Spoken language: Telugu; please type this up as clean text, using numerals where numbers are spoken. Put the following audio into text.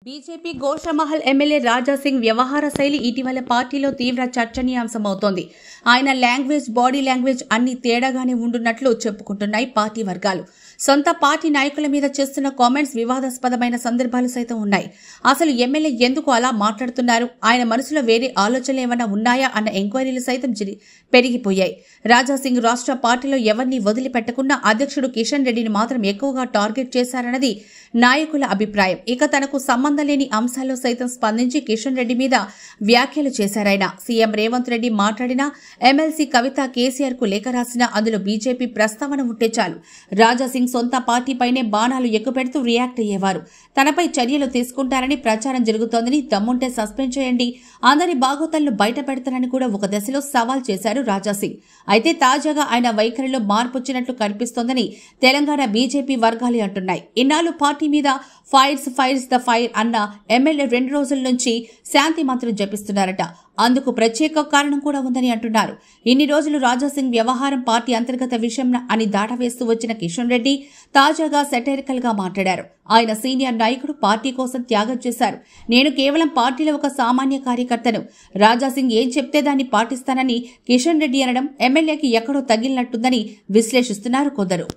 బీజేపీ గోషామహల్ ఎమ్మెల్యే రాజాసింగ్ వ్యవహార శైలి ఇటీవల పార్టీలో తీవ్ర చర్చనీయాంశమవుతోంది. ఆయన లాంగ్వేజ్, బాడీ లాంగ్వేజ్ అన్ని తేడాగానే ఉంటున్నట్లు చెప్పుకుంటున్నాయి పార్టీ వర్గాలు. సొంత పార్టీ నాయకుల మీద చేస్తున్న కామెంట్స్ వివాదాస్పదమైన సందర్భాలు సైతం ఉన్నాయి. అసలు ఎమ్మెల్యే ఎందుకు అలా మాట్లాడుతున్నారు? ఆయన మనసులో వేరే ఆలోచనలు ఏమైనా ఉన్నాయా అన్న ఎంక్వైరీలు సైతం పెరిగిపోయాయి. రాజాసింగ్ రాష్ట్ర పార్టీలో ఎవరిని వదిలిపెట్టకుండా అధ్యక్షుడు కిషన్ రెడ్డిని మాత్రం ఎక్కువగా టార్గెట్ చేశారన్నది నాయకుల అభిప్రాయం. ఇక తనకు సంబంధం లేని అంశాల్లో సైతం స్పందించి కిషన్ రెడ్డి మీద వ్యాఖ్యలు చేశారాయన. సీఎం రేవంత్ రెడ్డి మాట్లాడినా, ఎమ్మెల్సీ కవిత కేసీఆర్ కు లేఖ రాసినా అందులో బీజేపీ ప్రస్తావన ఉంటే చాలు రాజాసింగ్ సొంత పార్టీపైనే బాణాలు ఎక్కుపెడుతూ రియాక్ట్ అయ్యేవారు. తనపై చర్యలు తీసుకుంటారని ప్రచారం జరుగుతోందని, దమ్ముంటే సస్పెండ్ చేయండి, అందరి బాగోతలను బయట పెడతారని కూడా ఒక దశలో సవాల్ చేశారు రాజాసింగ్. అయితే తాజాగా ఆయన వైఖరిలో మార్పొచ్చినట్లు కనిపిస్తోందని తెలంగాణ బీజేపీ వర్గాలే అంటున్నాయి. ఇన్నాళ్లు పార్టీ మీద ఫైర్స్ ద ఫైర్ అన్న ఎమ్మెల్యే 2 రోజుల నుంచి శాంతి మంత్రం జపిస్తున్నారట. అందుకు ప్రత్యేక కారణం కూడా ఉందని అంటున్నారు. ఇన్ని రోజులు రాజాసింగ్ వ్యవహారం పార్టీ అంతర్గత విషయం అని దాటవేస్తూ వచ్చిన కిషన్ రెడ్డి తాజాగా సెటైరికల్ గా మాట్లాడారు. ఆయన సీనియర్ నాయకుడు, పార్టీ కోసం త్యాగం చేశారు. నేను కేవలం పార్టీలో ఒక సామాన్య కార్యకర్తను. రాజాసింగ్ ఏం చెప్తే దాన్ని పాటిస్తానని కిషన్ రెడ్డి అనడం ఎమ్మెల్యేకి ఎక్కడో తగిలినట్టుందని విశ్లేషిస్తున్నారు కొందరు.